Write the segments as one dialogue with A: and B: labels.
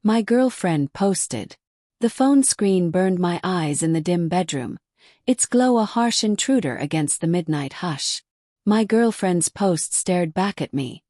A: My girlfriend posted. The phone screen burned my eyes in the dim bedroom, its glow a harsh intruder against the midnight hush. My girlfriend's post stared back at me.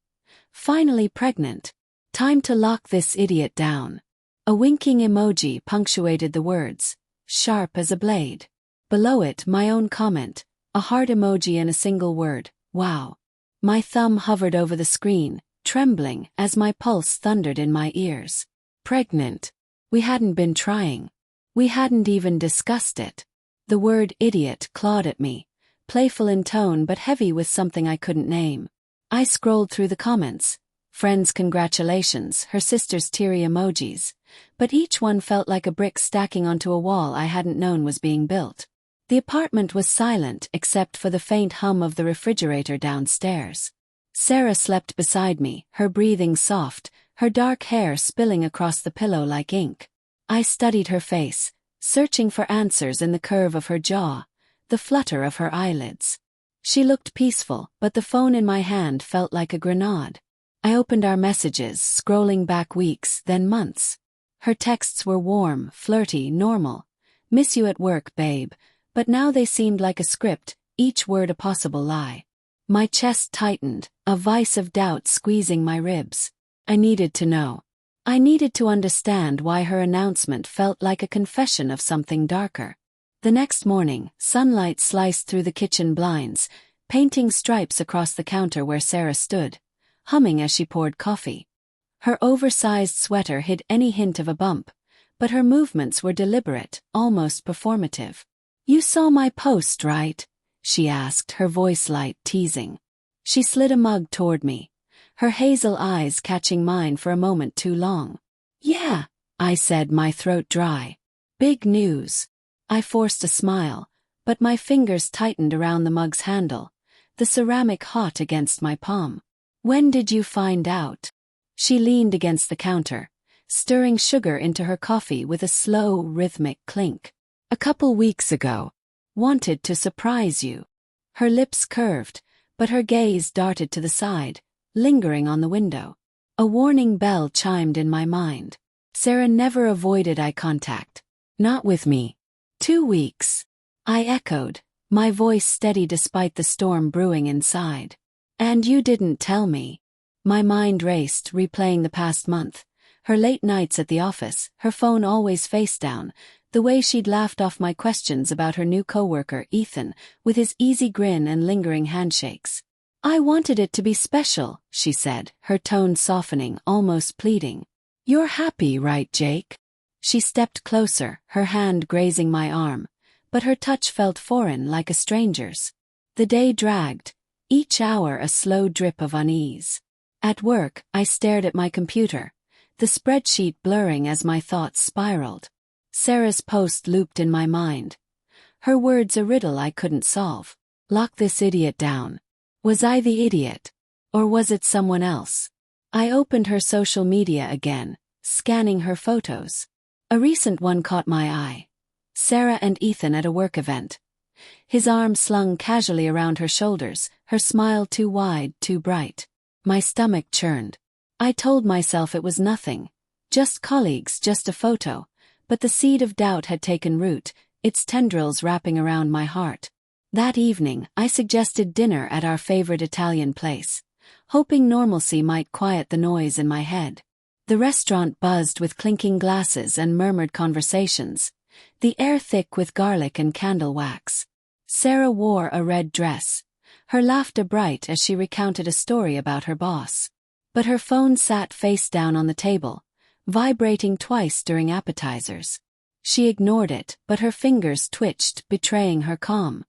A: Finally pregnant. Time to lock this idiot down. A winking emoji punctuated the words, sharp as a blade. Below it, my own comment, a heart emoji and a single word, wow. My thumb hovered over the screen, trembling as my pulse thundered in my ears. Pregnant. We hadn't been trying. We hadn't even discussed it. The word idiot clawed at me, playful in tone but heavy with something I couldn't name. I scrolled through the comments. Friends' congratulations, her sister's teary emojis, but each one felt like a brick stacking onto a wall I hadn't known was being built. The apartment was silent except for the faint hum of the refrigerator downstairs. Sarah slept beside me, her breathing soft, her dark hair spilling across the pillow like ink. I studied her face, searching for answers in the curve of her jaw, the flutter of her eyelids. She looked peaceful, but the phone in my hand felt like a grenade. I opened our messages, scrolling back weeks, then months. Her texts were warm, flirty, normal. Miss you at work, babe. But now they seemed like a script, each word a possible lie. My chest tightened, a vice of doubt squeezing my ribs. I needed to know. I needed to understand why her announcement felt like a confession of something darker. The next morning, sunlight sliced through the kitchen blinds, painting stripes across the counter where Sarah stood, humming as she poured coffee. Her oversized sweater hid any hint of a bump, but her movements were deliberate, almost performative. "You saw my post, right?" she asked, her voice light, teasing. She slid a mug toward me, her hazel eyes catching mine for a moment too long. "Yeah," I said, my throat dry. "Big news." I forced a smile, but my fingers tightened around the mug's handle, the ceramic hot against my palm. "When did you find out?" She leaned against the counter, stirring sugar into her coffee with a slow, rhythmic clink. "A couple weeks ago. Wanted to surprise you." Her lips curved, but her gaze darted to the side, lingering on the window. A warning bell chimed in my mind. Sarah never avoided eye contact. Not with me. 2 weeks. I echoed, my voice steady despite the storm brewing inside. "And you didn't tell me." My mind raced, replaying the past month. Her late nights at the office, her phone always face down, the way she'd laughed off my questions about her new coworker, Ethan, with his easy grin and lingering handshakes. "I wanted it to be special," she said, her tone softening, almost pleading. "You're happy, right, Jake?" She stepped closer, her hand grazing my arm, but her touch felt foreign, like a stranger's. The day dragged, each hour a slow drip of unease. At work, I stared at my computer, the spreadsheet blurring as my thoughts spiraled. Sarah's post looped in my mind. Her words a riddle I couldn't solve. Lock this idiot down. Was I the idiot? Or was it someone else? I opened her social media again, scanning her photos. A recent one caught my eye. Sarah and Ethan at a work event. His arm slung casually around her shoulders, her smile too wide, too bright. My stomach churned. I told myself it was nothing. Just colleagues, just a photo. But the seed of doubt had taken root, its tendrils wrapping around my heart. That evening, I suggested dinner at our favorite Italian place, hoping normalcy might quiet the noise in my head. The restaurant buzzed with clinking glasses and murmured conversations, the air thick with garlic and candle wax. Sarah wore a red dress, her laughter bright as she recounted a story about her boss. But her phone sat face down on the table, vibrating twice during appetizers. She ignored it, but her fingers twitched, betraying her calm.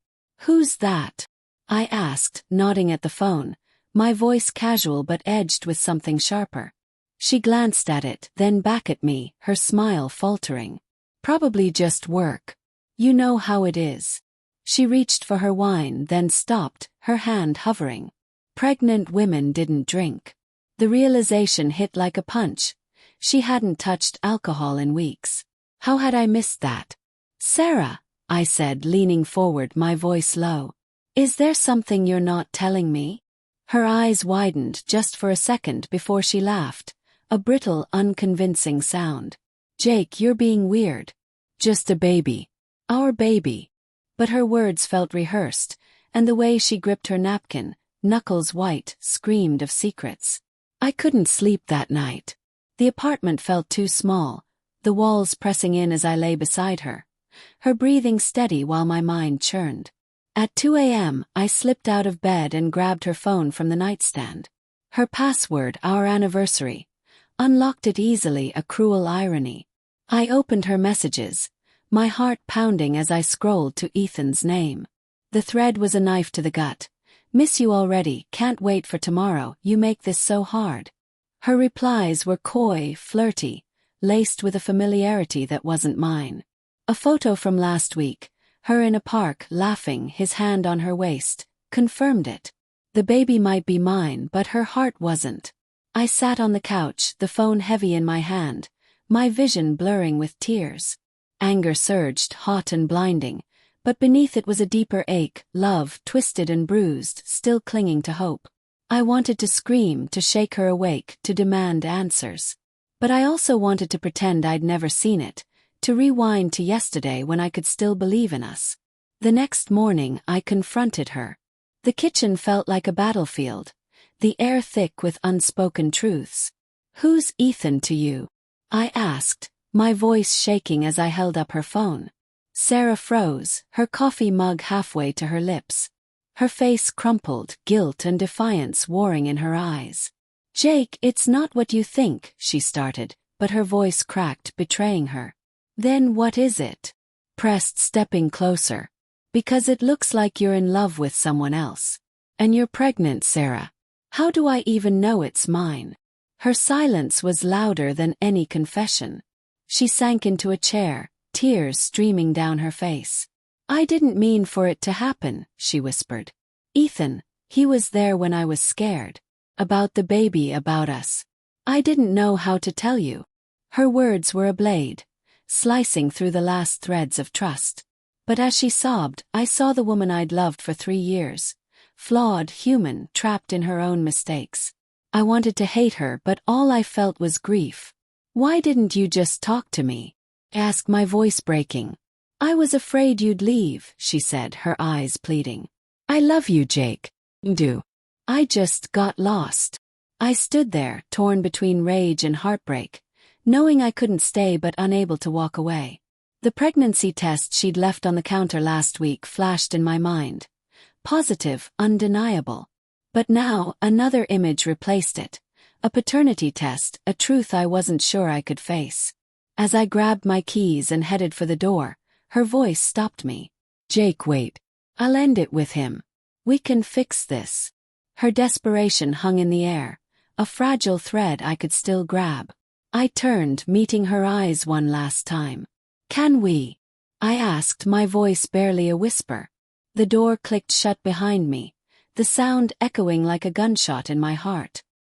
A: "Who's that?" I asked, nodding at the phone, my voice casual but edged with something sharper. She glanced at it, then back at me, her smile faltering. "Probably just work. You know how it is." She reached for her wine, then stopped, her hand hovering. Pregnant women didn't drink. The realization hit like a punch. She hadn't touched alcohol in weeks. How had I missed that? "Sarah," I said, leaning forward, my voice low. "Is there something you're not telling me?" Her eyes widened just for a second before she laughed, A brittle, unconvincing sound. Jake, you're being weird. Just a baby. Our baby. But her words felt rehearsed, and the way she gripped her napkin, knuckles white, screamed of secrets. I couldn't sleep that night. The apartment felt too small, the walls pressing in as I lay beside her, her breathing steady while my mind churned. At 2 a.m., I slipped out of bed and grabbed her phone from the nightstand. Her password, our anniversary. Unlocked it easily, a cruel irony. I opened her messages, my heart pounding as I scrolled to Ethan's name. The thread was a knife to the gut. Miss you already, can't wait for tomorrow, you make this so hard. Her replies were coy, flirty, laced with a familiarity that wasn't mine. A photo from last week, her in a park, laughing, his hand on her waist, confirmed it. The baby might be mine, but her heart wasn't. I sat on the couch, the phone heavy in my hand, my vision blurring with tears. Anger surged, hot and blinding, but beneath it was a deeper ache, love, twisted and bruised, still clinging to hope. I wanted to scream, to shake her awake, to demand answers. But I also wanted to pretend I'd never seen it, to rewind to yesterday when I could still believe in us. The next morning, I confronted her. The kitchen felt like a battlefield, the air thick with unspoken truths. Who's Ethan to you? I asked, my voice shaking as I held up her phone. Sarah froze, her coffee mug halfway to her lips. Her face crumpled, guilt and defiance warring in her eyes. Jake, it's not what you think, she started, but her voice cracked, betraying her. Then what is it? Pressed, stepping closer. Because it looks like you're in love with someone else. And you're pregnant, Sarah. How do I even know it's mine? Her silence was louder than any confession. She sank into a chair, tears streaming down her face. I didn't mean for it to happen, she whispered. Ethan, he was there when I was scared. About the baby, about us. I didn't know how to tell you. Her words were a blade, slicing through the last threads of trust. But as she sobbed, I saw the woman I'd loved for 3 years. Flawed, human, trapped in her own mistakes. I wanted to hate her, but all I felt was grief. Why didn't you just talk to me? Asked, my voice breaking. I was afraid you'd leave, she said, her eyes pleading. I love you, Jake. Do. I just got lost. I stood there, torn between rage and heartbreak, knowing I couldn't stay but unable to walk away. The pregnancy test she'd left on the counter last week flashed in my mind. Positive, undeniable. But now, another image replaced it. A paternity test, a truth I wasn't sure I could face. As I grabbed my keys and headed for the door, her voice stopped me. Jake, wait. I'll end it with him. We can fix this. Her desperation hung in the air, a fragile thread I could still grab. I turned, meeting her eyes one last time. Can we? I asked, my voice barely a whisper. The door clicked shut behind me, the sound echoing like a gunshot in my heart.